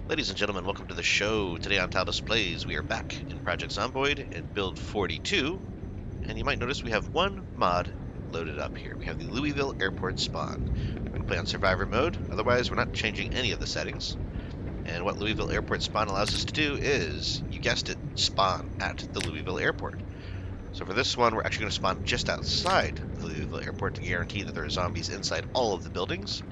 Ladies and gentlemen, welcome to the show. Today on Tallidus Plays, we are back in Project Zomboid in build 42, and you might notice we have one mod loaded up here. We have the Louisville Airport spawn. We're going to play on Survivor mode, otherwise we're not changing any of the settings. And what Louisville Airport spawn allows us to do is, you guessed it, spawn at the Louisville Airport. So for this one, we're actually going to spawn just outside the Louisville Airport to guarantee that there are zombies inside all of the buildings.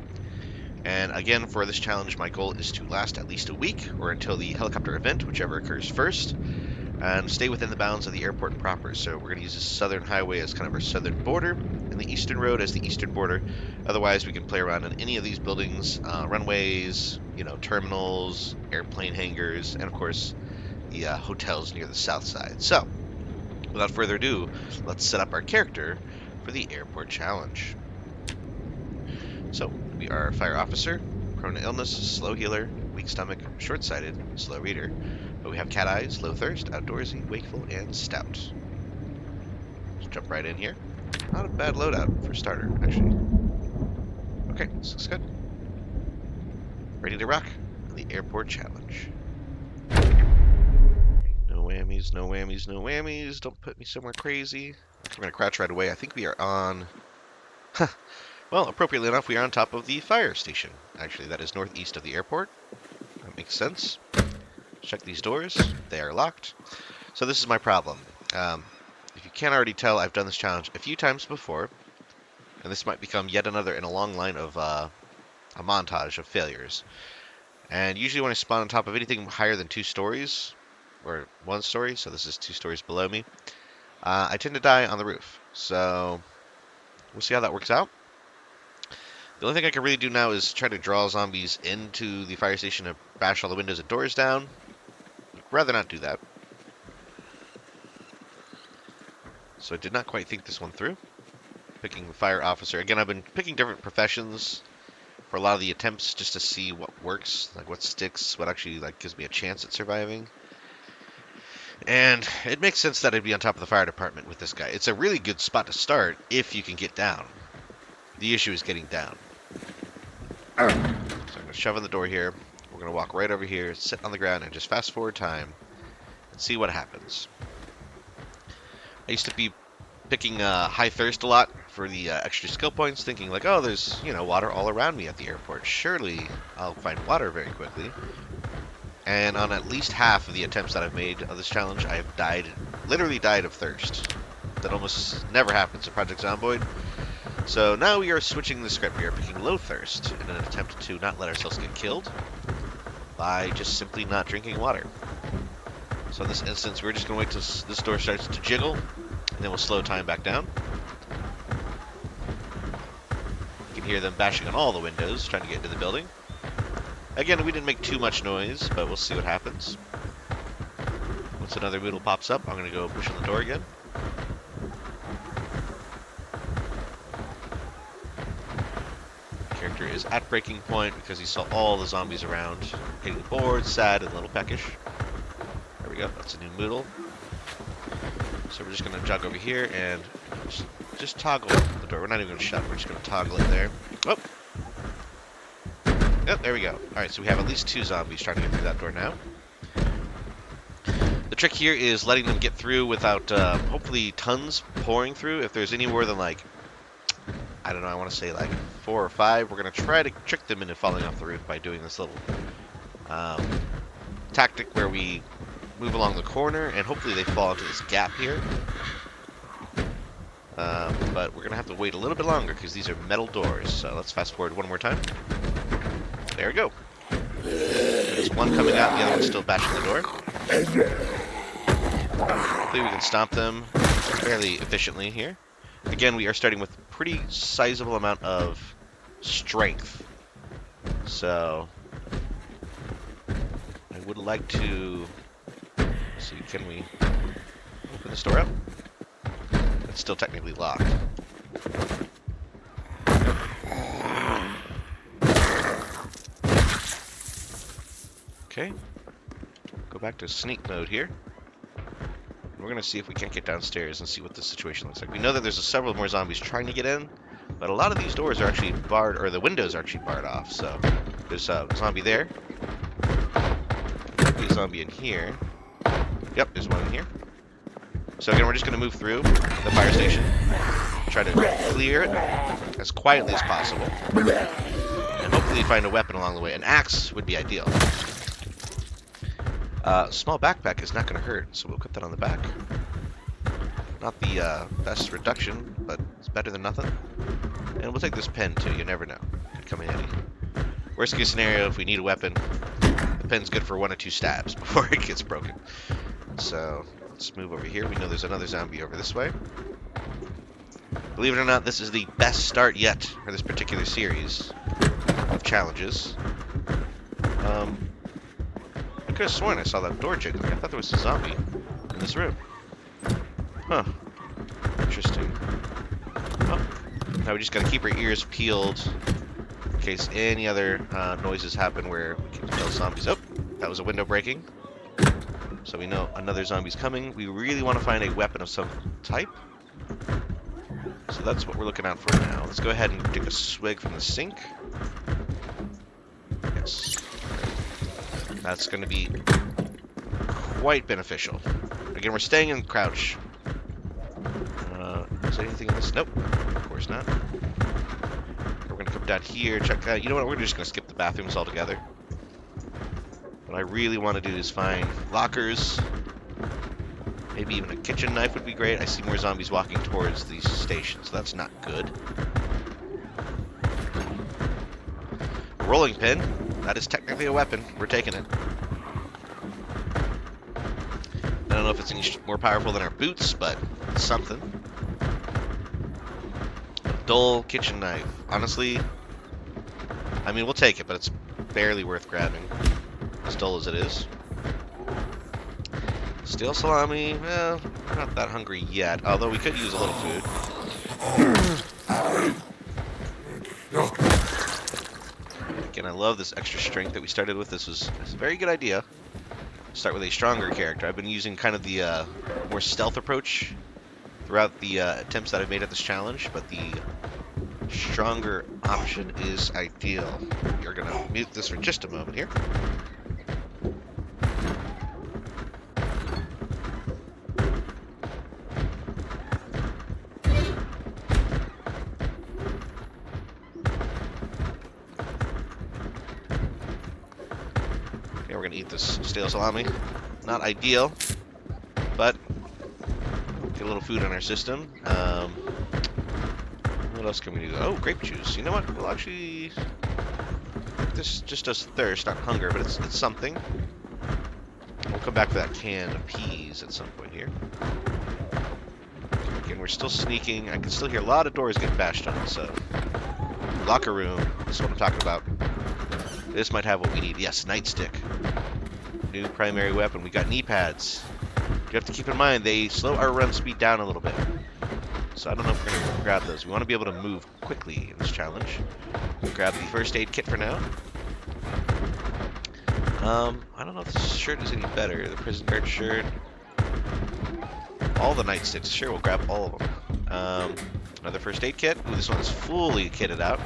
And again, for this challenge, my goal is to last at least a week, or until the helicopter event, whichever occurs first, and stay within the bounds of the airport proper. So we're going to use the southern highway as kind of our southern border, and the eastern road as the eastern border. Otherwise, we can play around in any of these buildings, runways, terminals, airplane hangars, and of course, the hotels near the south side. So, without further ado, let's set up our character for the airport challenge. So, we are Fire Officer, prone to illness, slow healer, weak stomach, short-sighted, slow reader. But we have cat eyes, low thirst, outdoorsy, wakeful, and stout. Let's jump right in here. Not a bad loadout for a starter, actually. Okay, this looks good. Ready to rock the airport challenge. No whammies, no whammies, no whammies. Don't put me somewhere crazy. We're going to crouch right away. I think we are on... Well, appropriately enough, we are on top of the fire station. Actually, that is northeast of the airport. That makes sense. Check these doors. They are locked. So this is my problem. If you can't already tell, I've done this challenge a few times before, and this might become yet another in a long line of a montage of failures. And usually when I spawn on top of anything higher than 2 stories, or 1 story, so this is 2 stories below me, I tend to die on the roof. So we'll see how that works out. The only thing I can really do now is try to draw zombies into the fire station and bash all the windows and doors down. I'd rather not do that. So I did not quite think this one through. Picking the fire officer. Again, I've been picking different professions for a lot of the attempts just to see what works, like what sticks, what actually gives me a chance at surviving. And it makes sense that I'd be on top of the fire department with this guy. It's a really good spot to start if you can get down. The issue is getting down. So I'm going to shove in the door here. We're going to walk right over here, sit on the ground, and just fast forward time and see what happens. I used to be picking high thirst a lot for the extra skill points, thinking like, oh, there's, water all around me at the airport. Surely I'll find water very quickly. And on at least half of the attempts that I've made of this challenge, I have literally died of thirst. That almost never happens in Project Zomboid. So now we are switching the script. We are picking low thirst in an attempt to not let ourselves get killed by just simply not drinking water. So in this instance, we're just going to wait till this door starts to jiggle, and then we'll slow time back down. You can hear them bashing on all the windows, trying to get into the building. Again, we didn't make too much noise, but we'll see what happens. Once another moodle pops up, I'm going to go push on the door again. Character is at breaking point because he saw all the zombies around, getting bored, sad, and a little peckish. There we go, that's a new moodle. So we're just going to jog over here and just toggle the door. We're not even going to shut, we're just going to toggle it there. Oh! Yep, there we go. Alright, so we have at least 2 zombies trying to get through that door now. The trick here is letting them get through without, hopefully, tons pouring through. If there's any more than, I don't know, I want to say 4 or 5, we're going to try to trick them into falling off the roof by doing this little tactic where we move along the corner and hopefully they fall into this gap here. But we're going to have to wait a little bit longer because these are metal doors. So let's fast forward one more time. There we go. There's one coming out, the other one's still bashing the door. Hopefully we can stomp them fairly efficiently here. Again, we are starting with a pretty sizable amount of strength. So I would like to see, can we open this door up? It's still technically locked. Okay. Go back to sneak mode here. We're going to see if we can't get downstairs and see what the situation looks like. We know that there's several more zombies trying to get in, but a lot of these doors are actually barred, or the windows are actually barred off. So there's a zombie there. see a zombie in here. Yep, there's one in here. So again, we're just going to move through the fire station. Try to clear it as quietly as possible. And hopefully find a weapon along the way. An axe would be ideal. Small backpack is not going to hurt, so we'll put that on the back. Not the best reduction, but it's better than nothing. And we'll take this pen too, you never know. Could come in handy. Worst case scenario, if we need a weapon, the pen's good for 1 or 2 stabs before it gets broken. So let's move over here. We know there's another zombie over this way. Believe it or not, this is the best start yet for this particular series of challenges. I could have sworn I saw that door jiggling. I thought there was a zombie in this room. Huh. Interesting. Oh. Now we just gotta keep our ears peeled in case any other noises happen where we can tell zombies. Oh, that was a window breaking. So we know another zombie's coming. We really want to find a weapon of some type. So that's what we're looking out for now. Let's go ahead and take a swig from the sink. Yes. That's going to be quite beneficial. Again, we're staying in crouch. Is there anything in this? Nope. Of course not. We're going to come down here, check out. You know what? We're just going to skip the bathrooms altogether. What I really want to do is find lockers. Maybe even a kitchen knife would be great. I see more zombies walking towards these stations. So that's not good. A rolling pin. That is technically a weapon. We're taking it. I don't know if it's any more powerful than our boots, but it's something. A dull kitchen knife. Honestly, I mean, we'll take it, but it's barely worth grabbing. As dull as it is. Steel salami, well, we're not that hungry yet, although we could use a little food. Again, I love this extra strength that we started with. This was a very good idea. Start with a stronger character. I've been using kind of the more stealth approach throughout the attempts that I've made at this challenge, but the stronger option is ideal. You're going to mute this for just a moment here. We're gonna eat this stale salami. Not ideal, but get a little food in our system. What else can we do? Oh, grape juice. You know what? We'll actually... This just does thirst, not hunger, but it's something. We'll come back for that can of peas at some point here. Again, we're still sneaking. I can still hear a lot of doors getting bashed on, so... Locker room. That's what I'm talking about. This might have what we need. Yes, nightstick. New primary weapon. We got knee pads. You have to keep in mind, they slow our run speed down a little bit. So I don't know if we're going to grab those. We want to be able to move quickly in this challenge. We'll grab the first aid kit for now. I don't know if this shirt is any better. The prison guard shirt. All the nightsticks. Sure, we'll grab all of them. Another first aid kit. Ooh, this one's fully kitted out.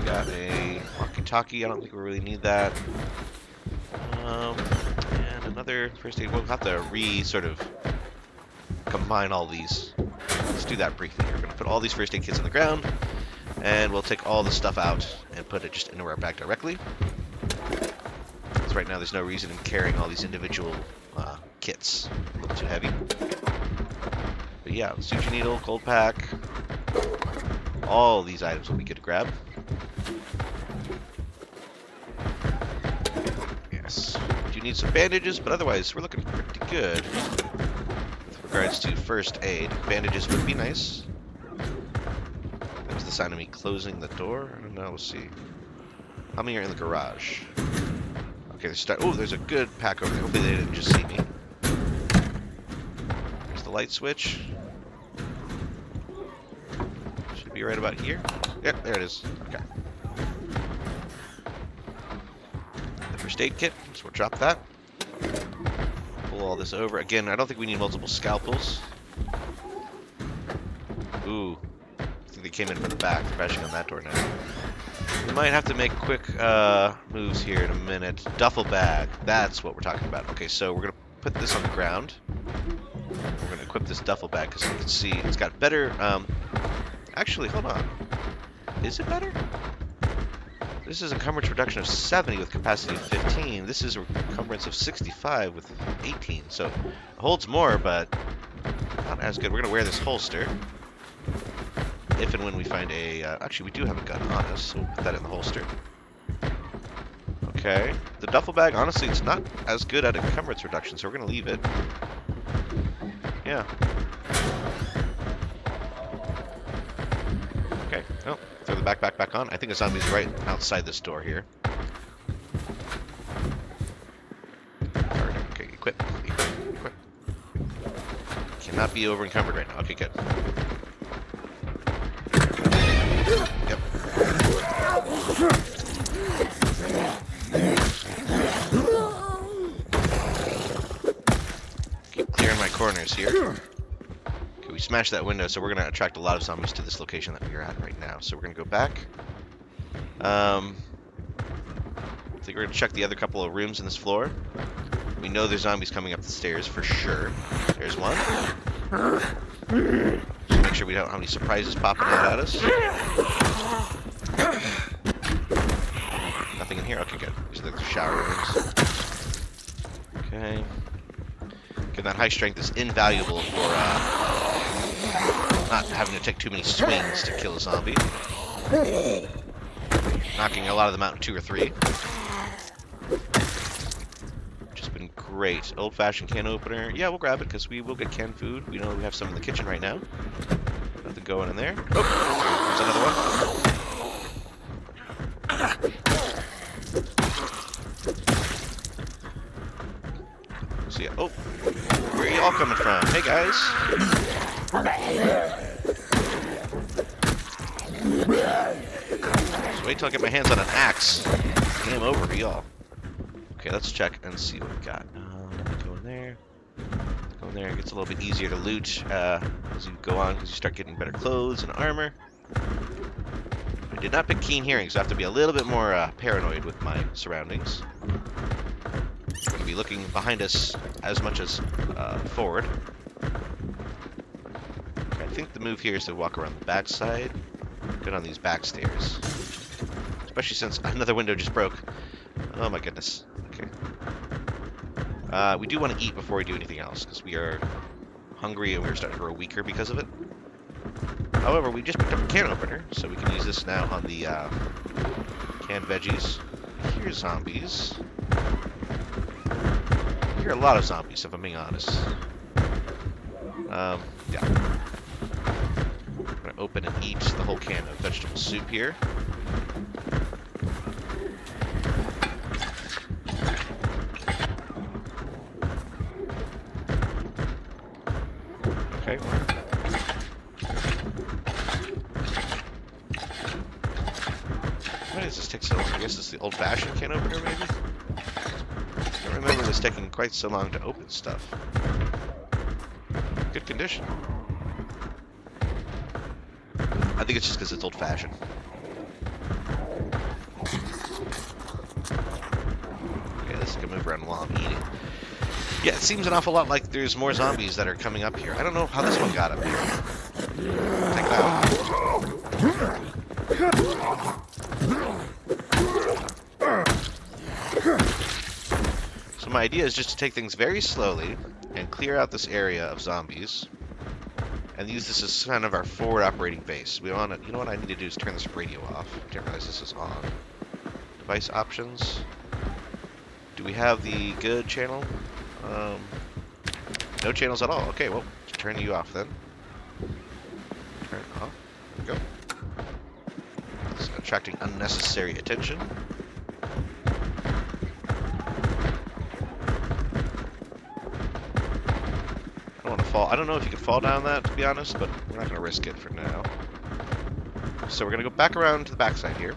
Got a walkie-talkie. I don't think we really need that. And another first aid. We'll have to sort of combine all these. Let's do that briefly. We're going to put all these first aid kits on the ground, and we'll take all the stuff out and put it just into our bag directly. Because right now there's no reason in carrying all these individual kits. A little too heavy. But yeah, suture needle, cold pack. All these items will be good to grab. Yes. Do need some bandages, but otherwise we're looking pretty good with regards to first aid. Bandages would be nice. That was the sound of me closing the door. I don't know. We'll see. How many are in the garage? Okay, there's a good pack over there. Hopefully they didn't just see me. There's the light switch. Should be right about here. Yep, there it is. Okay. The first aid kit, so we'll drop that. Pull all this over. Again, I don't think we need multiple scalpels. Ooh. I think they came in from the back. They're crashing on that door now. We might have to make quick moves here in a minute. Duffel bag. That's what we're talking about. Okay, so we're going to put this on the ground. We're going to equip this duffel bag because you can see it's got better... actually, hold on. Is it better? This is encumbrance reduction of 70 with capacity of 15. This is a encumbrance of 65 with 18. So it holds more, but not as good. We're going to wear this holster. If and when we find a... actually, we do have a gun on us, so we'll put that in the holster. Okay. The duffel bag, honestly, it's not as good at encumbrance reduction, so we're going to leave it. Yeah. Okay. Oh, throw the backpack back on. I think a zombie's right outside this door here. Okay, equip. Equip. Cannot be over encumbered right now. Okay, good. Yep. Keep clearing my corners here. Okay, we smashed that window, so we're going to attract a lot of zombies to this location that we're at right now. So we're going to go back. I think we're going to check the other couple of rooms in this floor. We know there's zombies coming up the stairs for sure. There's one. Just make sure we don't have any surprises popping out at us. Nothing in here? Okay, good. These are the shower rooms. Okay. Again, that high strength is invaluable for not having to take too many swings to kill a zombie. Knocking a lot of them out in 2 or 3. Just been great. Old-fashioned can opener. Yeah, we'll grab it because we will get canned food. We know we have some in the kitchen right now. Nothing going in there. Oh, there's another one. So yeah. Oh, where are you all coming from? Hey guys. Just wait till I get my hands on an axe. Game over for y'all. Okay, let's check and see what we got. Go in there. Go in there. It gets a little bit easier to loot as you go on because you start getting better clothes and armor. I did not pick keen hearing, so I have to be a little bit more paranoid with my surroundings. We're going to be looking behind us as much as forward. Okay, I think the move here is to walk around the back side. Good on these back stairs. Especially since another window just broke. Oh my goodness. Okay. We do want to eat before we do anything else, because we are hungry and we're starting to grow weaker because of it. However, we just picked up a can opener, so we can use this now on the canned veggies. Here's zombies. I hear a lot of zombies, if I'm being honest. Yeah. I'm going to open and eat the whole can of vegetable soup here. Okay. Why does this take so long? I guess it's the old-fashioned can opener, maybe? I don't remember this taking quite so long to open stuff. Good condition. I think it's just because it's old-fashioned. Okay, this can move around while I'm eating. Yeah, it seems an awful lot like there's more zombies that are coming up here. I don't know how this one got up here. Take it out. So my idea is just to take things very slowly and clear out this area of zombies and use this as kind of our forward operating base. We want to, you know what I need to do is turn this radio off. I didn't realize this is on. Device options. Do we have the good channel? No channels at all. Okay, well, turn you off then. Turn it off. There we go. It's attracting unnecessary attention. I don't want to fall. I don't know if you can fall down that, to be honest, but we're not going to risk it for now. So we're going to go back around to the backside here.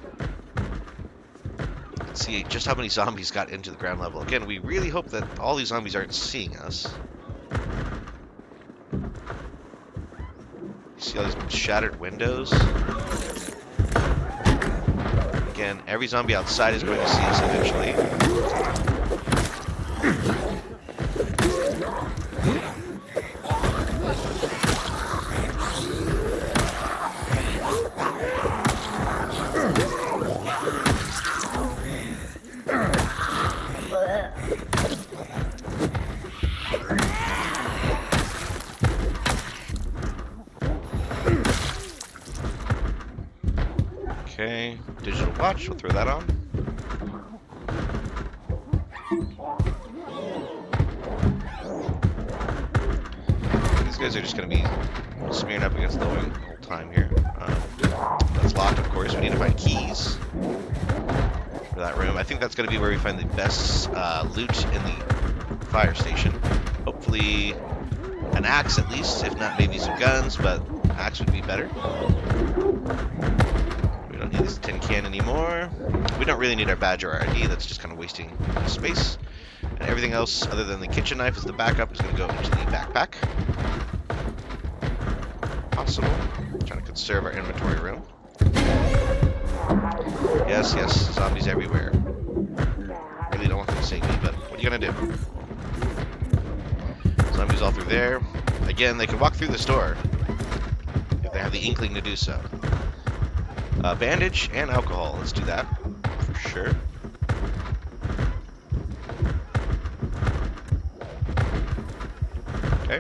And see just how many zombies got into the ground level. Again, we really hope that all these zombies aren't seeing us. See all these shattered windows? Again, every zombie outside is going to see us eventually. Okay, digital watch, we'll throw that on. These guys are just going to be smearing up against the wall the whole time here. That's locked, of course. We need to find keys for that room. I think that's going to be where we find the best loot in the fire station. Hopefully an axe at least, if not maybe some guns, but axe would be better. We don't need this tin can anymore. We don't really need our badge or our ID. That's just kind of wasting space. And everything else other than the kitchen knife as the backup is going to go into the backpack. Possible. Trying to conserve our inventory room. Yes, yes, zombies everywhere. Really don't want them to see me, but what are you going to do? Zombies all through there. Again, they can walk through this door if they have the inkling to do so. Bandage and alcohol. Let's do that for sure. Okay.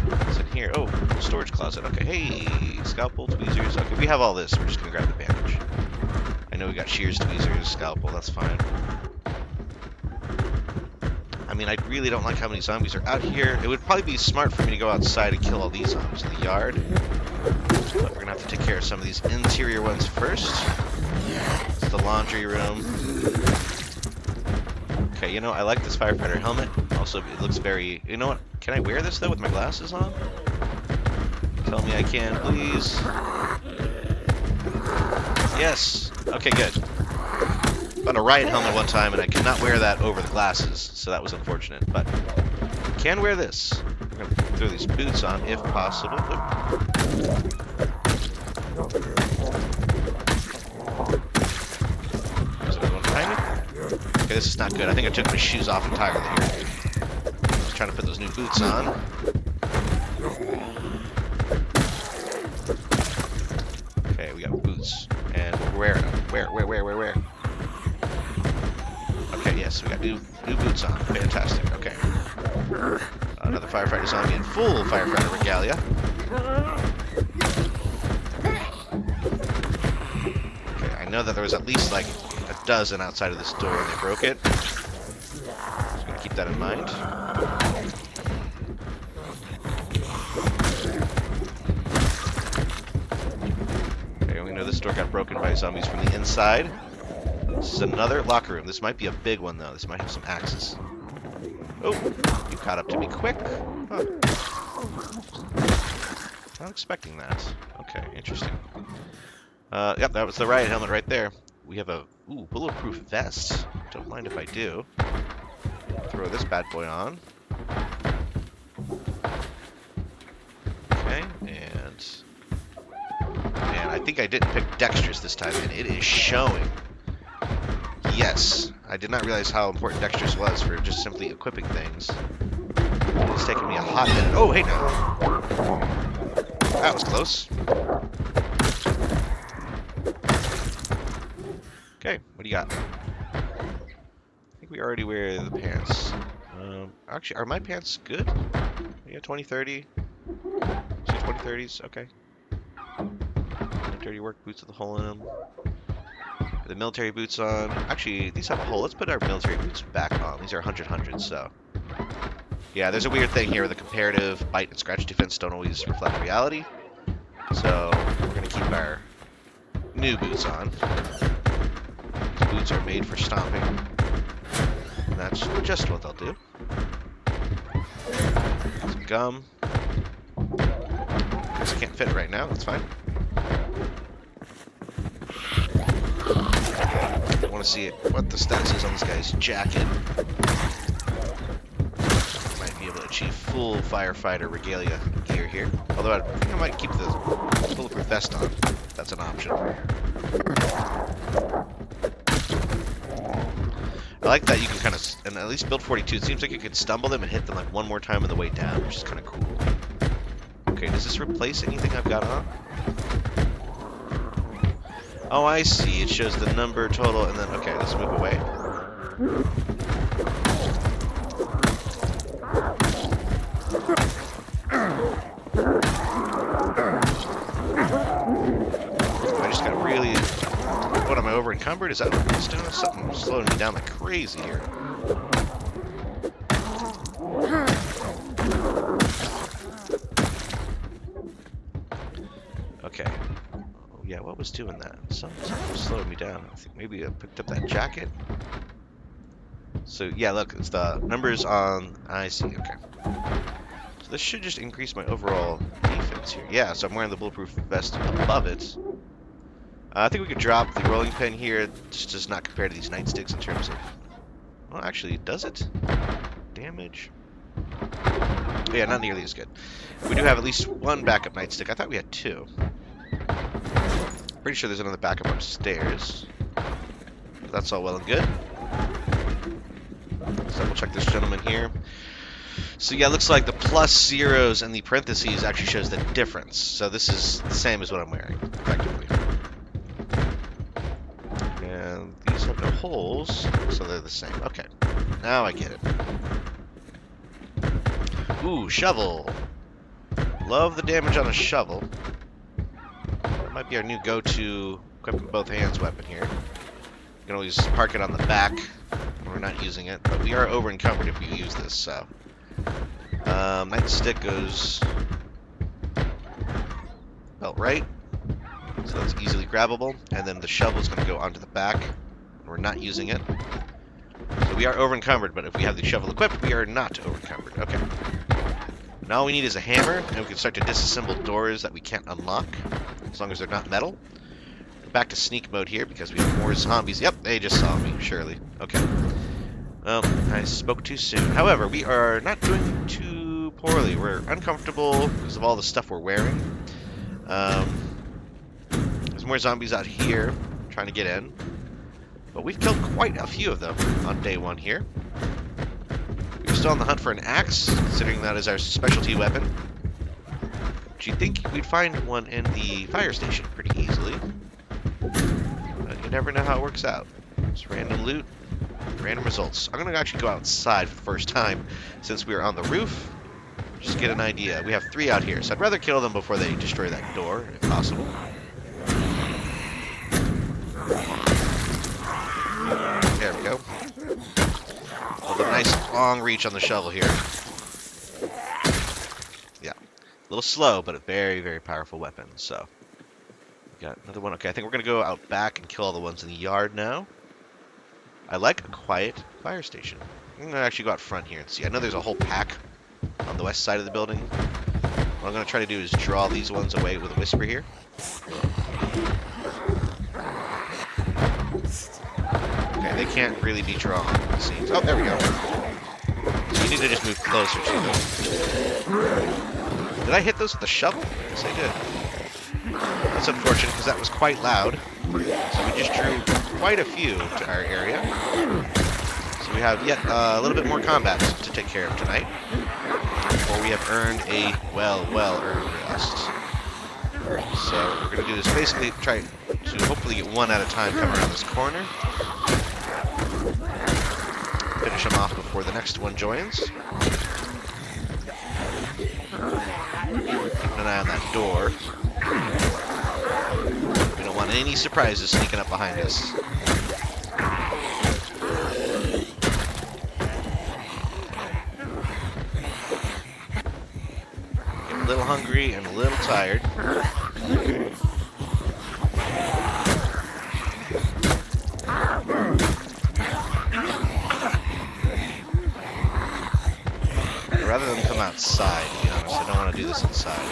What's in here? Oh, storage closet. Okay. Hey, scalpel, tweezers. Okay, we have all this. We're just gonna grab the bandage. I know we got shears, tweezers, scalpel. That's fine. I mean, I really don't like how many zombies are out here. It would probably be smart for me to go outside and kill all these zombies in the yard. But we're gonna have to take care of some of these interior ones first. It's the laundry room. Okay, you know, I like this firefighter helmet. Also, it looks very... You know what? Can I wear this, though, with my glasses on? Tell me I can, please. Yes! Okay, good. Bought a riot helmet one time, and I could not wear that over the glasses, so that was unfortunate. But can wear this. We're gonna throw these boots on if possible. There's another one behind me. Okay, this is not good. I think I took my shoes off entirely here. Just trying to put those new boots on. Okay, we got boots, and we're wearing them. Where? Okay, yes, we got new boots on. Fantastic. Okay. Another firefighter zombie in full firefighter regalia. Okay, I know that there was at least like a dozen outside of this door and they broke it. Just gonna keep that in mind. Okay, we know this door got broken by zombies from the inside. This is another locker room. This might be a big one, though. This might have some axes. Oh, you caught up to me quick. Huh. Not expecting that. Okay, interesting. Yep, that was the riot helmet right there. We have a bulletproof vest. Don't mind if I do. Throw this bad boy on. Okay, and I think I didn't pick dexterous this time, and it is showing. Yes, I did not realize how important dexterous was for just simply equipping things. It's taken me a hot minute. Oh, hey now. That was close. Okay, what do you got? I think we already wear the pants. Actually, are my pants good? Yeah, 2030. So 2030s, okay. Dirty work boots with a hole in them. The military boots on. Actually, these have a hole. Let's put our military boots back on. These are 100, so. Yeah, there's a weird thing here. The comparative bite and scratch defense don't always reflect reality. So, we're going to keep our new boots on. These boots are made for stomping. And that's just what they'll do. Some gum. Guess I can't fit it right now. That's fine. I want to see what the stats is on this guy's jacket. Might be able to achieve full firefighter regalia gear here. Although I think I might keep the bulletproof vest on. That's an option. I like that you can kind of, and at least build 42, it seems like you could stumble them and hit them like one more time on the way down, which is kind of cool. Okay, does this replace anything I've got on? Oh, I see. It shows the number total, and then, okay, let's move away. I just got really... What, am I over encumbered? Is that what it's doing? Something slowing me down like crazy here. Okay. Oh, yeah, what was doing that? Something was slowing me down. I think maybe I picked up that jacket. So, yeah, look, it's the numbers on... I see, okay. So this should just increase my overall defense here. Yeah, so I'm wearing the bulletproof vest above it. I think we could drop the rolling pin here. It just does not compare to these nightsticks in terms of... Well, actually, does it? Damage? Yeah, not nearly as good. We do have at least one backup nightstick. I thought we had two. Pretty sure there's another backup upstairs. But that's all well and good. Let's double check this gentleman here. So yeah, it looks like the plus zeros and the parentheses actually shows the difference. So this is the same as what I'm wearing, effectively. And these have no holes, so they're the same. Okay, now I get it. Ooh, shovel. Love the damage on a shovel. That might be our new go-to equipping both hands weapon here. You can always park it on the back when we're not using it, but we are over encumbered if we use this, so. Nightstick goes belt right, so that's easily grabbable, and then the shovel is going to go onto the back when we're not using it. So we are over encumbered, but if we have the shovel equipped, we are not over encumbered. Okay. Now all we need is a hammer, and we can start to disassemble doors that we can't unlock, as long as they're not metal. Back to sneak mode here, because we have more zombies. Yep, they just saw me, surely. Okay. Well, I spoke too soon. However, we are not doing too poorly. We're uncomfortable because of all the stuff we're wearing. There's more zombies out here trying to get in. But we've killed quite a few of them on day one here. We're still on the hunt for an axe, considering that is our specialty weapon. But you'd think we'd find one in the fire station pretty easily. But you never know how it works out. It's random loot, random results. I'm going to actually go outside for the first time since we are on the roof. Just get an idea. We have 3 out here, so I'd rather kill them before they destroy that door, if possible. There we go. With a nice long reach on the shovel here. Yeah. A little slow, but a very, very powerful weapon, so. Got another one. Okay, I think we're going to go out back and kill all the ones in the yard now. I like a quiet fire station. I'm going to actually go out front here and see. I know there's a whole pack on the west side of the building. What I'm going to try to do is draw these ones away with a whisper here. Okay, they can't really be drawn, it seems. Oh, there we go. So you need to just move closer to them. Did I hit those with the shovel? Yes, I did. That's unfortunate because that was quite loud. So we just drew quite a few to our area. So we have yet a little bit more combat to take care of tonight. Before we have earned a well-earned rest. So we're going to do this basically, try to hopefully get one at a time come around this corner. Finish them off before the next one joins. Keeping an eye on that door. We don't want any surprises sneaking up behind us. Getting a little hungry and a little tired. Rather than come outside, to be honest, I don't want to do this inside.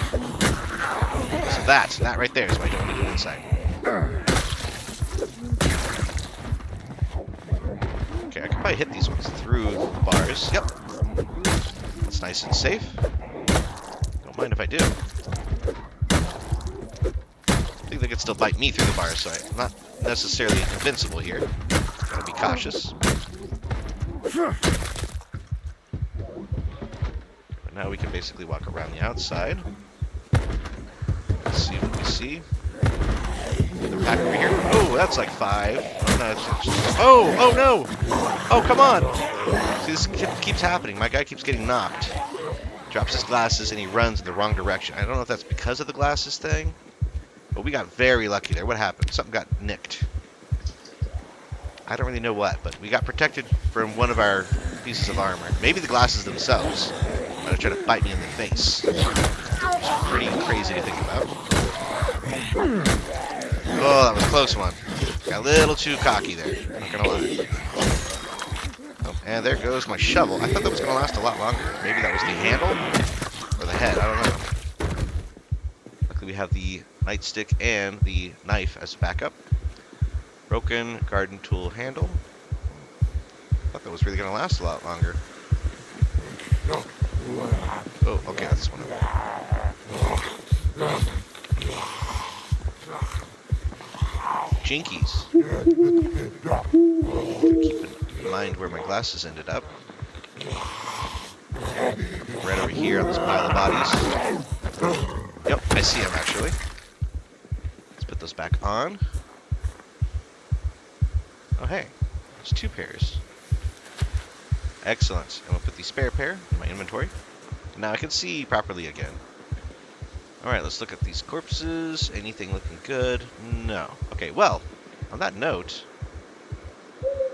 So that right there is why I don't want to do it inside. Okay, I can probably hit these ones through the bars. Yep. It's nice and safe. Don't mind if I do. I think they could still bite me through the bars, so I'm not necessarily invincible here. Gotta be cautious. But now we can basically walk around the outside. Let's see what we see. The pack over here. Oh, that's like 5. Oh, no, oh no! Oh, come on! See, this keeps happening. My guy keeps getting knocked. Drops his glasses and he runs in the wrong direction. I don't know if that's because of the glasses thing, but we got very lucky there. What happened? Something got nicked. I don't really know what, but we got protected from one of our pieces of armor. Maybe the glasses themselves might have tried to bite me in the face. It's pretty crazy to think about. Oh, that was a close one. Got a little too cocky there. Not gonna lie. Oh, and there goes my shovel. I thought that was gonna last a lot longer. Maybe that was the handle or the head. I don't know. Luckily, we have the nightstick and the knife as backup. Broken garden tool handle. I thought that was really gonna last a lot longer. Oh, okay, that's one of them. Jinkies. Keep in mind where my glasses ended up. Right over here on this pile of bodies. Yep, I see them actually. Let's put those back on. Oh hey, there's 2 pairs. Excellent. I'm gonna put the spare pair in my inventory. Now I can see properly again. Alright, let's look at these corpses. Anything looking good? No. Okay, well, on that note,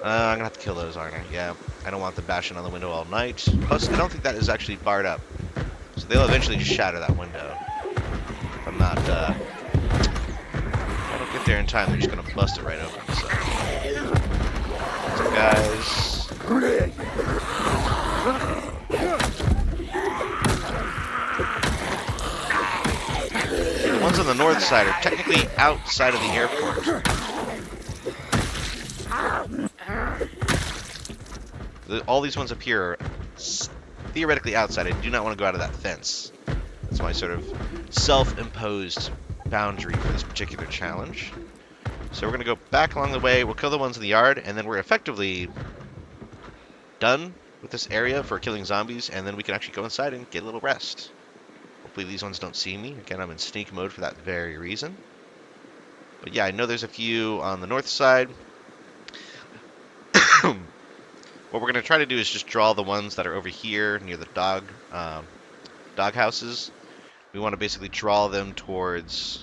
I'm gonna have to kill those, aren't I? Yeah, I don't want them bashing on the window all night. Plus, I don't think that is actually barred up. So they'll eventually just shatter that window. If I'm not, if I don't get there in time, they're just gonna bust it right open, so. So guys. The ones on the north side are technically outside of the airport. All these ones up here are theoretically outside. I do not want to go out of that fence. That's my sort of self-imposed boundary for this particular challenge. So we're going to go back along the way. We'll kill the ones in the yard, and then we're effectively done with this area for killing zombies, and then we can actually go inside and get a little rest. Hopefully these ones don't see me. Again, I'm in sneak mode for that very reason. But yeah, I know there's a few on the north side. What we're going to try to do is just draw the ones that are over here near the dog houses. We want to basically draw them towards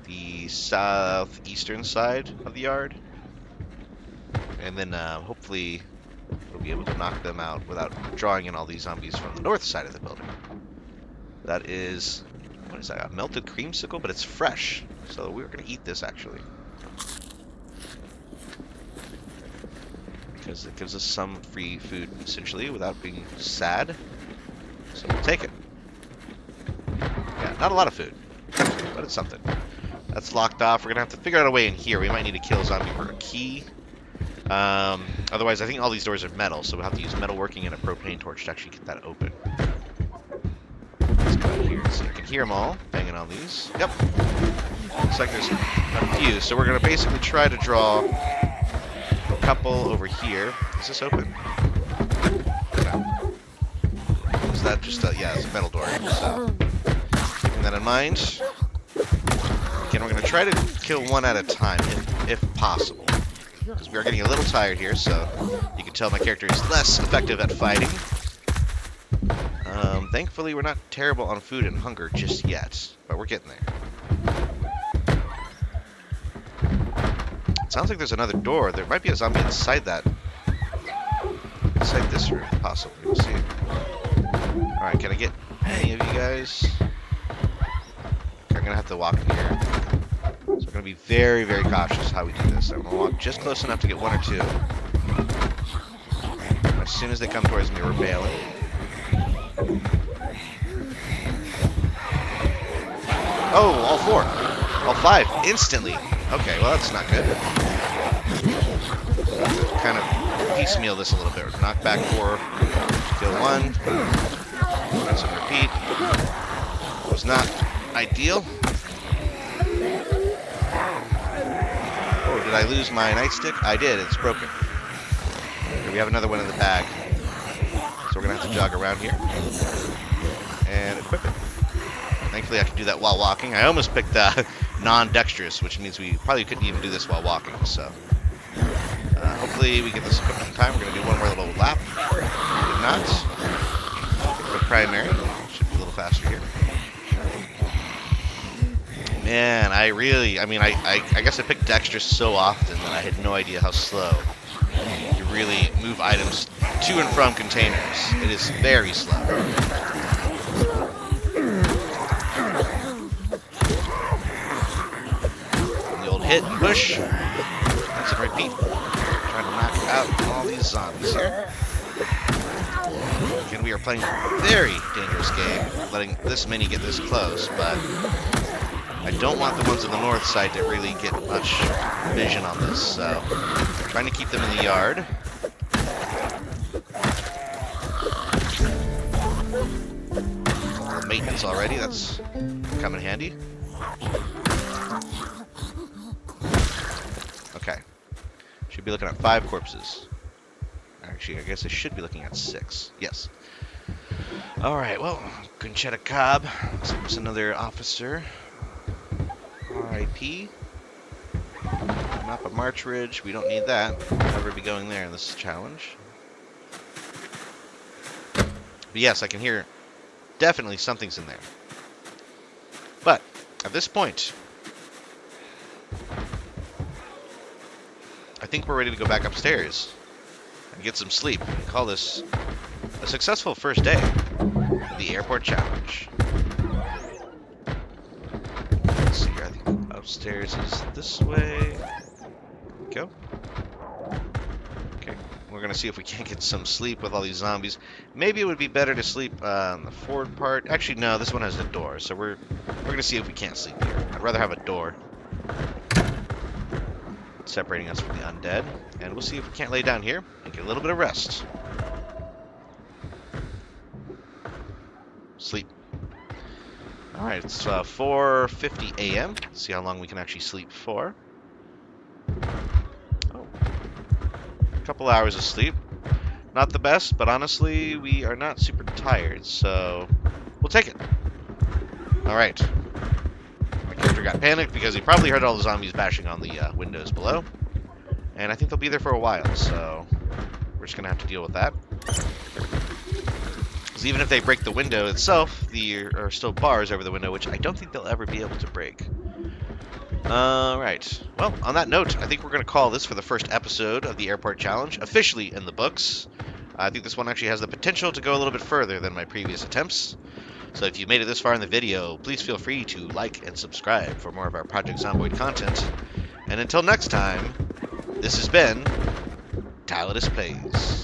the southeastern side of the yard. And then hopefully we'll be able to knock them out without drawing in all these zombies from the north side of the building. That is, what is that? A melted creamsicle, but it's fresh. So we're going to eat this actually. Because it gives us some free food essentially without being sad. So we'll take it. Yeah, not a lot of food, but it's something. That's locked off. We're going to have to figure out a way in here. We might need to kill a zombie for a key. Otherwise, I think all these doors are metal, so we'll have to use metalworking and a propane torch to actually get that open. Let's go out here so you can hear them all banging on these. Yep. Looks like there's a few. So we're going to basically try to draw a couple over here. Is this open? No. Is that just a, yeah, it's a metal door. So keeping that in mind. Again, we're going to try to kill one at a time, if possible. Because we are getting a little tired here, so you can tell my character is less effective at fighting. Thankfully, we're not terrible on food and hunger just yet, but we're getting there. It sounds like there's another door. There might be a zombie inside that. Inside this room, possibly. We'll see. Alright, can I get any of you guys? I'm going to have to walk in here. So we're going to be very, very cautious how we do this. I'm going to walk just close enough to get one or two. As soon as they come towards me, we're bailing. Oh, all 4. All 5. Instantly. Okay, well, that's not good. Kind of piecemeal this a little bit. Knock back 4 Kill one. Rinse and repeat. Was not ideal. Oh, did I lose my nightstick? I did. It's broken. Okay, we have another one in the bag. So we're going to have to jog around here and equip it. Thankfully, I can do that while walking. I almost picked non-dexterous, which means we probably couldn't even do this while walking. So hopefully we get this equipped in time. We're going to do one more little lap. If not, the primary should be a little faster here. Man, I guess I picked dexterous so often that I had no idea how slow you really move items to and from containers. It is very slow. And the old hit and push. That's and repeat. Trying to knock out all these zombies here. Again, we are playing a very dangerous game, letting this many get this close, but I don't want the ones on the north side to really get much vision on this, so I'm trying to keep them in the yard. A little maintenance already, that's come in handy. Okay. Should be looking at 5 corpses. Actually, I guess I should be looking at 6. Yes. Alright, well, Conchetta Cobb. There's another officer. R.I.P. Map of March Ridge. We don't need that. We'll never be going there in this challenge. But yes, I can hear definitely something's in there. But at this point, I think we're ready to go back upstairs and get some sleep and call this a successful first day of the airport challenge. Let's see here. I think upstairs is this way. Go. Okay. We're going to see if we can't get some sleep with all these zombies. Maybe it would be better to sleep on the forward part. Actually, no. This one has a door, so we're going to see if we can't sleep here. I'd rather have a door separating us from the undead, and we'll see if we can't lay down here and get a little bit of rest. Sleep. Alright, it's 4:50 a.m. Let's see how long we can actually sleep for. Oh. A couple hours of sleep. Not the best, but honestly, we are not super tired, so we'll take it. Alright. My character got panicked because he probably heard all the zombies bashing on the windows below. And I think they'll be there for a while, so we're just going to have to deal with that. Because even if they break the window itself, there are still bars over the window, which I don't think they'll ever be able to break. Alright. Well, on that note, I think we're going to call this for the first episode of the Airport Challenge, officially in the books. I think this one actually has the potential to go a little bit further than my previous attempts. So if you made it this far in the video, please feel free to like and subscribe for more of our Project Zomboid content. And until next time, this has been Tallidus Plays.